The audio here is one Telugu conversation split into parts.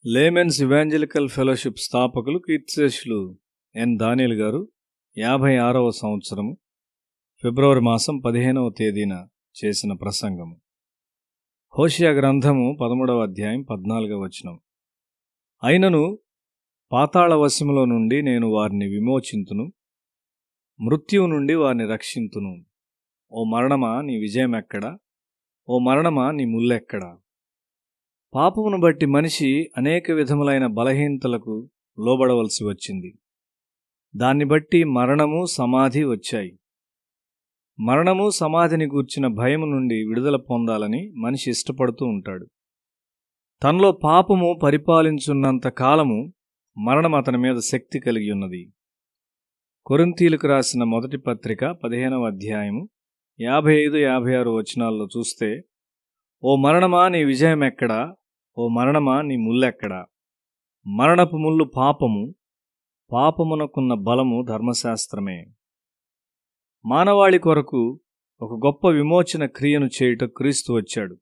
లేమెన్స్ ఇవాంజలికల్ ఫెలోషిప్ స్థాపకులు కీర్తిశేషులు ఎన్ దానియేల్ గారు 56వ సంవత్సరము ఫిబ్రవరి మాసం 15వ తేదీన చేసిన ప్రసంగము. హోషేయ గ్రంథము 13వ అధ్యాయం 14వ వచనం. అయినను పాతాళ వశములో నుండి నేను వారిని విమోచింతును, మృత్యువు నుండి వారిని రక్షింతును. ఓ మరణమా నీ విజయమెక్కడా? ఓ మరణమా నీ ముల్లెక్కడా? పాపమును బట్టి మనిషి అనేక విధములైన బలహీనతలకు లోబడవలసి వచ్చింది. దాన్ని బట్టి మరణము, సమాధి వచ్చాయి. మరణము, సమాధిని గూర్చిన భయము నుండి విడుదల పొందాలని మనిషి ఇష్టపడుతూ ఉంటాడు. తనలో పాపము పరిపాలించున్నంత కాలము మరణం అతని మీద శక్తి కలిగి ఉన్నది. కొరింథీయులకు రాసిన మొదటి పత్రిక 15వ అధ్యాయము 55-56 వచనాల్లో చూస్తే, ఓ మరణమా నీ విజయమెక్కడా? ఓ మరణమా నీ ముల్లెక్కడా? మరణపు ముల్లు పాపము, పాపమునకున్న బలము ధర్మశాస్త్రమే. మానవాళి కొరకు ఒక గొప్ప విమోచన క్రియను చేయుట క్రీస్తు వచ్చాడు.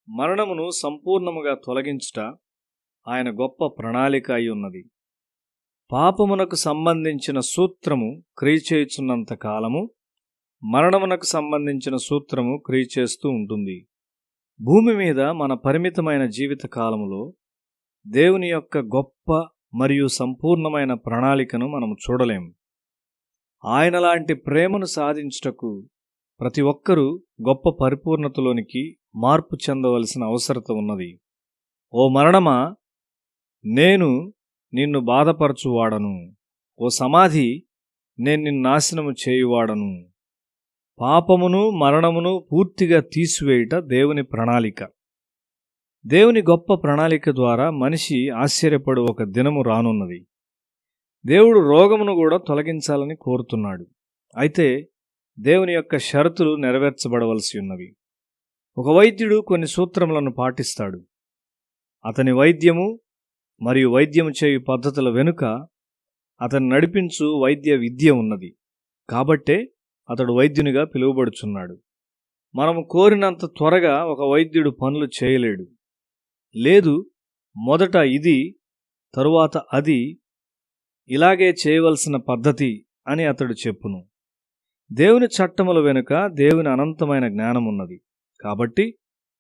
మరణమును సంపూర్ణముగా తొలగించుట ఆయన గొప్ప ప్రణాళిక అయి ఉన్నది. పాపమునకు సంబంధించిన సూత్రము క్రియ చేయుచున్నంత కాలము మరణమునకు సంబంధించిన సూత్రము క్రియ చేస్తూ ఉంటుంది. భూమి మీద మన పరిమితమైన జీవిత కాలములో దేవుని యొక్క గొప్ప మరియు సంపూర్ణమైన ప్రణాళికను మనము చూడలేము. ఆయనలాంటి ప్రేమను సాధించుటకు ప్రతి ఒక్కరూ గొప్ప పరిపూర్ణతలోనికి మార్పు చెందవలసిన అవసరత ఉన్నది. ఓ మరణమా, నేను నిన్ను బాధపరచువాడను. ఓ సమాధి, నేను నిన్ను నాశనము చేయువాడను. పాపమును, మరణమును పూర్తిగా తీసివేయుట దేవుని ప్రణాళిక. దేవుని గొప్ప ప్రణాళిక ద్వారా మనిషి ఆశ్చర్యపడు ఒక దినము రానున్నది. దేవుడు రోగమును కూడా తొలగించాలని కోరుతున్నాడు. అయితే దేవుని యొక్క షరతులు నెరవేర్చబడవలసి ఉన్నవి. ఒక వైద్యుడు కొన్ని సూత్రములను పాటిస్తాడు. అతని వైద్యము మరియు వైద్యము చేయు పద్ధతుల వెనుక అతను నడిపించు వైద్య విద్య ఉన్నది. కాబట్టే అతడు వైద్యునిగా పిలువబడుచున్నాడు. మనము కోరినంత త్వరగా ఒక వైద్యుడు పనులు చేయలేడు. లేదు, మొదట ఇది, తరువాత అది, ఇలాగే చేయవలసిన పద్ధతి అని అతడు చెప్పును. దేవుని చట్టముల వెనుక దేవుని అనంతమైన జ్ఞానమున్నది. కాబట్టి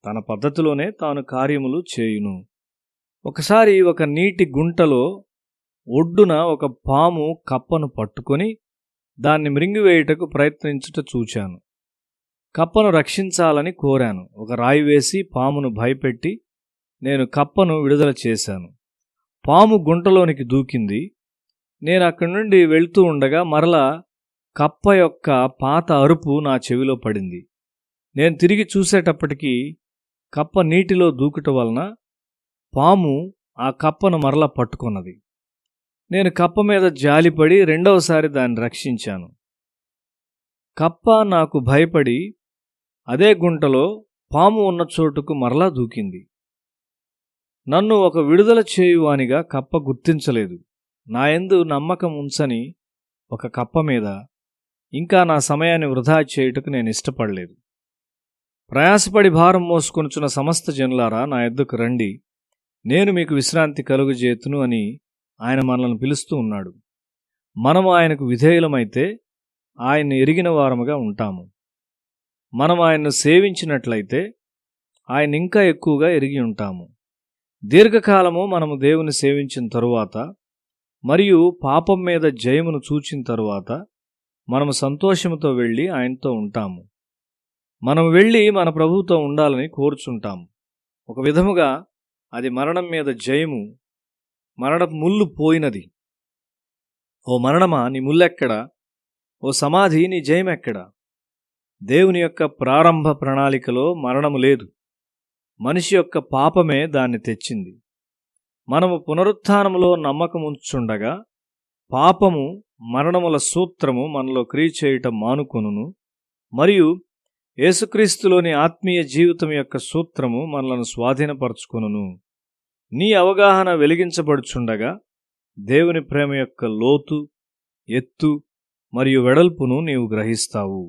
తన పద్ధతిలోనే తాను కార్యములు చేయును. ఒకసారి ఒక నీటి గుంటలో ఒడ్డున ఒక పాము కప్పను పట్టుకొని దాన్ని మృంగివేయుటకు ప్రయత్నించుట చూచాను. కప్పను రక్షించాలని కోరాను. ఒక రాయి వేసి పామును భయపెట్టి నేను కప్పను విడుదల చేశాను. పాము గుంటలోనికి దూకింది. నేను అక్కడి నుండి వెళ్తూ ఉండగా మరలా కప్ప యొక్క పాత అరుపు నా చెవిలో పడింది. నేను తిరిగి చూసేటప్పటికీ కప్ప నీటిలో దూకుట వలన పాము ఆ కప్పను మరలా పట్టుకున్నది. నేను కప్ప మీద జాలిపడి రెండవసారి దాన్ని రక్షించాను. కప్ప నాకు భయపడి అదే గుంటలో పాము ఉన్న చోటుకు మరలా దూకింది. నన్ను ఒక విడుదల చేయువానిగా కప్ప గుర్తించలేదు. నా యందు నమ్మకం ఉంచని ఒక కప్ప మీద ఇంకా నా సమయాన్ని వృధా చేయుటకు నేను ఇష్టపడలేదు. ప్రయాసపడి భారం మోసుకొనుచున్న సమస్త జనులారా, నా యొద్దకు రండి, నేను మీకు విశ్రాంతి కలుగజేతును అని ఆయన మనల్ని పిలుస్తూ ఉన్నాడు. మనము ఆయనకు విధేయులమైతే ఆయన్ని ఎరిగిన వారముగా ఉంటాము. మనం ఆయన్ను సేవించినట్లయితే ఆయన ఇంకా ఎక్కువగా ఎరిగి ఉంటాము. దీర్ఘకాలము మనము దేవుని సేవించిన తరువాత మరియు పాపం మీద జయమును చూచిన తరువాత మనము సంతోషముతో వెళ్ళి ఆయనతో ఉంటాము. మనం వెళ్ళి మన ప్రభువుతో ఉండాలని కోరుచుంటాము. ఒక విధముగా అది మరణం మీద జయము, మరణపు ముల్లు పోయినది. ఓ మరణమా నీ ముల్లెక్కడా? ఓ సమాధి నీ జయమెక్కడా? దేవుని యొక్క ప్రారంభ ప్రణాళికలో మరణము లేదు. మనిషి యొక్క పాపమే దాన్ని తెచ్చింది. మనము పునరుత్థానములో నమ్మకముంచుండగా పాపము, మరణముల సూత్రము మనలో క్రియ చేయటం మానుకొనును మరియు యేసుక్రీస్తులోని ఆత్మీయ జీవితం యొక్క సూత్రము మనలను స్వాధీనపరచుకొనును. నీ అవగాహన వెలిగించబడుచుండగా దేవుని ప్రేమ యొక్క లోతు, ఎత్తు మరియు వెడల్పును నీవు గ్రహిస్తావు.